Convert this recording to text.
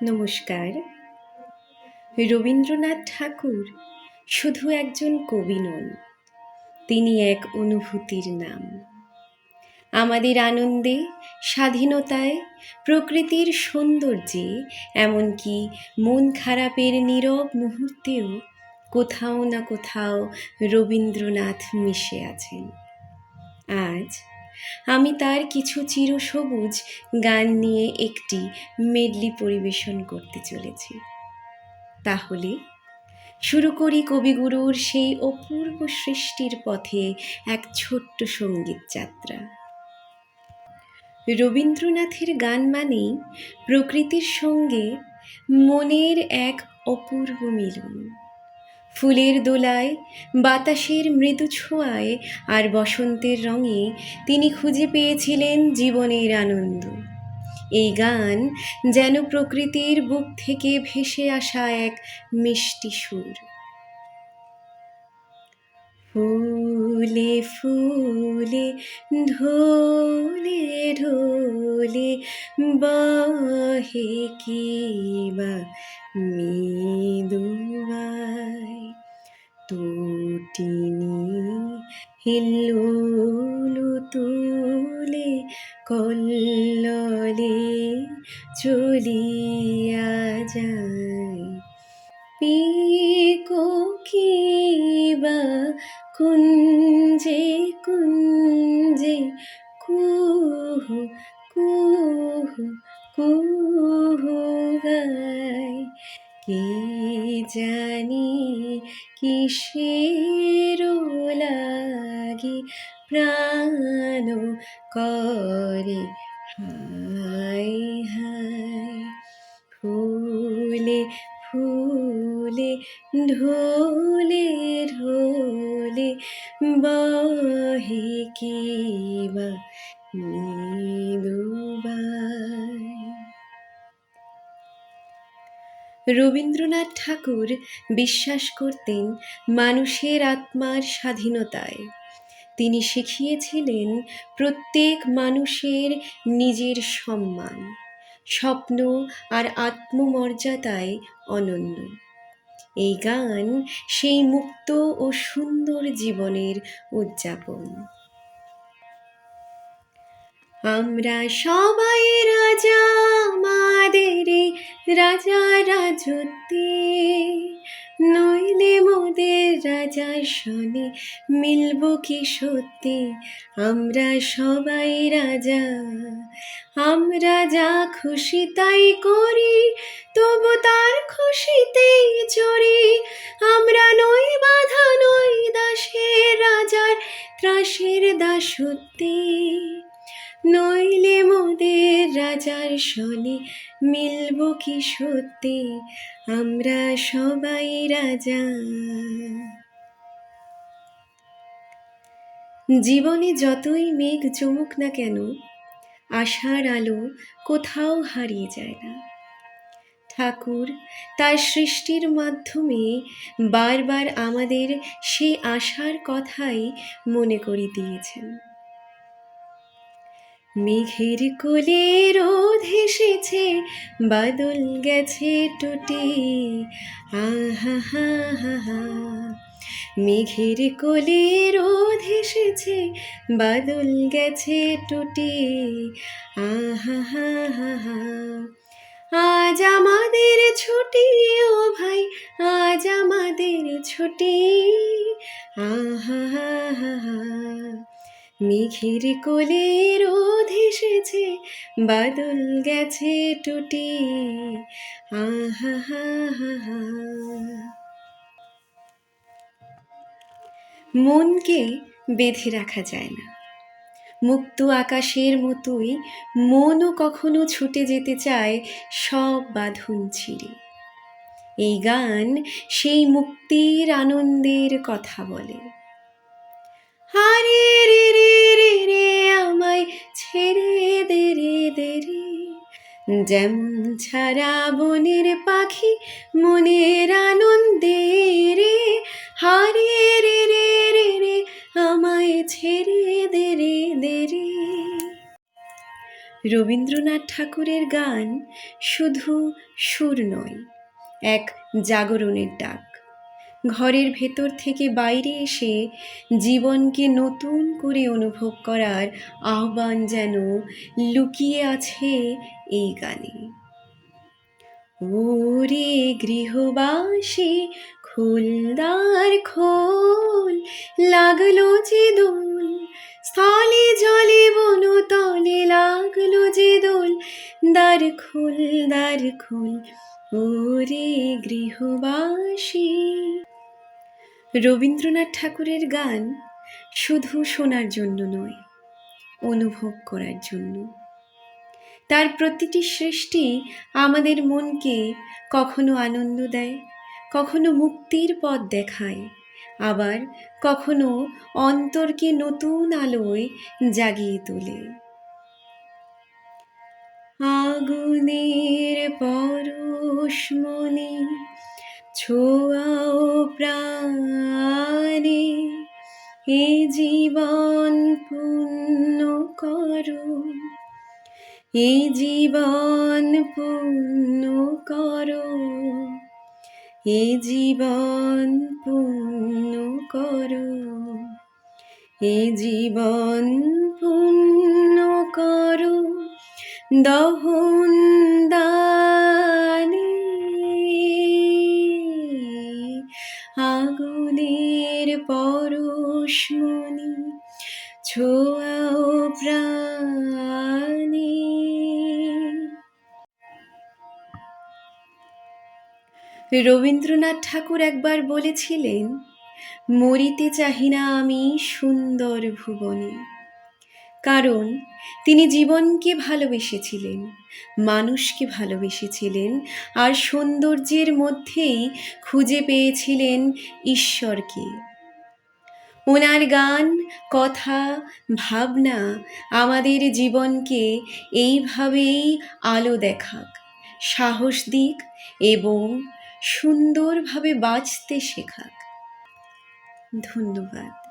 নমস্কার। রবীন্দ্রনাথ ঠাকুর শুধু একজন কবি নন, তিনি এক অনুভূতির নাম। আমাদের আনন্দে, স্বাধীনতায়, প্রকৃতির সৌন্দর্যে, এমনকি মন খারাপের নীরব মুহূর্তেও কোথাও না কোথাও রবীন্দ্রনাথ মিশে আছেন। আজ আমি তার কিছু চিরসবুজ গান নিয়ে একটি মেডলি পরিবেশন করতে চলেছি। তাহলে শুরু করি কবিগুরুর সেই অপূর্ব সৃষ্টির পথে এক ছোট্ট সঙ্গীত যাত্রা। রবীন্দ্রনাথের গান মানেই প্রকৃতির সঙ্গে মনের এক অপূর্ব মিলন। ফুলের দোলায়, বাতাসের মৃদু ছোঁয়ায় আর বসন্তের রঙে তিনি খুঁজে পেয়েছিলেন জীবনের আনন্দ। এই গান যেন প্রকৃতির বুক থেকে ভেসে আসা এক মিষ্টি সুর। ফুলে ফুলে ঢোলে ঢোলে বহে কি বা মৃদুবাই, তটিনী হিল্লোল তুলে কল্লোলে চলিয়া যায়। পিকোকিবা কুঞ্জে কুঞ্জে কুহু কুহু কুহু গায়। কে জানি কিসের লাগি প্রাণ করে হায় হায়। ফুলে ফুলে ঢোলে ঢোলে বহে কি বা মৃদুবাই। রবীন্দ্রনাথ ঠাকুর বিশ্বাস করতেন মানুষের আত্মার স্বাধীনতায়। তিনি শিখিয়েছিলেন প্রত্যেক মানুষের নিজের সম্মান, স্বপ্ন আর আত্মমর্যাদায় অনন্য। এই গান সেই মুক্ত ও সুন্দর জীবনের উদযাপন। আমরা সবাই রাজা, আমাদের রাজা রাজত্বে, নইলে মোদের রাজার সনে মিলব কি সত্যি। আমরা সবাই রাজা, আমরা যা খুশি তাই করি, তবু তার খুশিতেই চড়ি। আমরা নই বাধা, নই দাসের রাজার ত্রাসের দাসত্বে, নইলে মোদের রাজার সনে মিলব কি সত্যি। আমরা সবাই রাজা। জীবনে যতই মেঘ জমুক না কেন, আশার আলো কোথাও হারিয়ে যায় না। ঠাকুর তার সৃষ্টির মাধ্যমে বারবার আমাদের সেই আশার কথাই মনে করিয়ে দিয়েছেন। মেঘের কোলে রোদ হেসেছে, বাদল গেছে টুটি, আহা হা হা হা। মেঘের কোলে রোদ হেসেছে, বাদল গেছে টুটি, আহা হা হা হা। আজ আমাদের ছুটি ও ভাই, আজ আমাদের ছুটি, আহা হা হা হা। মেঘের কোলে রোদ এসেছে, বাদল গেছে টুটি, আহা হা হা হা। মনকে বেঁধে রাখা যায় না। মুক্ত আকাশের মতোই মনও কখনো ছুটে যেতে চায় সব বাঁধন ছিঁড়ে। এই গান সেই মুক্তির আনন্দের কথা বলে। হারে রে রে রে রে আমায় ছেড়ে দে রে দে রে, যেমন ছাড়া বনের পাখি মনের আনন্দে রে। হারে রে রে রে রে আমায় ছেড়ে দে রে দে রে। রবীন্দ্রনাথ ঠাকুরের গান শুধু সুর নয়, এক জাগরণের ডাক। ঘরের ভেতর থেকে বাইরে এসে জীবনকে নতুন করে অনুভব করার আহ্বান যেন লুকিয়ে আছে এই গানে। ওরে গৃহবাসী খোলদার খোল, লাগলো যে দোল, স্থলে জলে বনতলে লাগলো যে দোল, দ্বার খোল দ্বার খোল, ওরে গৃহবাসী। রবীন্দ্রনাথ ঠাকুরের গান শুধু শোনার জন্য নয়, অনুভব করার জন্য। তার প্রতিটি সৃষ্টি আমাদের মনকে কখনো আনন্দ দেয়, কখনো মুক্তির পথ দেখায়, আবার কখনো অন্তরকে নতুন আলোয় জাগিয়ে তোলে। আগুনের পরশমণি ছোঁয়াও প্রাণে, এ জীবন পূর্ণ করো, এ জীবন পূর্ণ করো, এ জীবন পূর্ণ করো, এ জীবন পূর্ণ করো, দহন দানে আগুনের পরশমণি ছোঁয়াও প্রাণে। রবীন্দ্রনাথ ঠাকুর একবার বলেছিলেন, মরিতে চাহি না আমি সুন্দর ভুবনে। কারণ তিনি জীবনকে ভালোবেসেছিলেন, মানুষকে ভালোবেসেছিলেন, আর সৌন্দর্যের মধ্যেই খুঁজে পেয়েছিলেন ঈশ্বরকে। ওনার গান, কথা, ভাবনা আমাদের জীবনকে এইভাবেই আলো দেখাক, সাহস দিক এবং সুন্দরভাবে বাঁচতে শেখাক। ধন্যবাদ।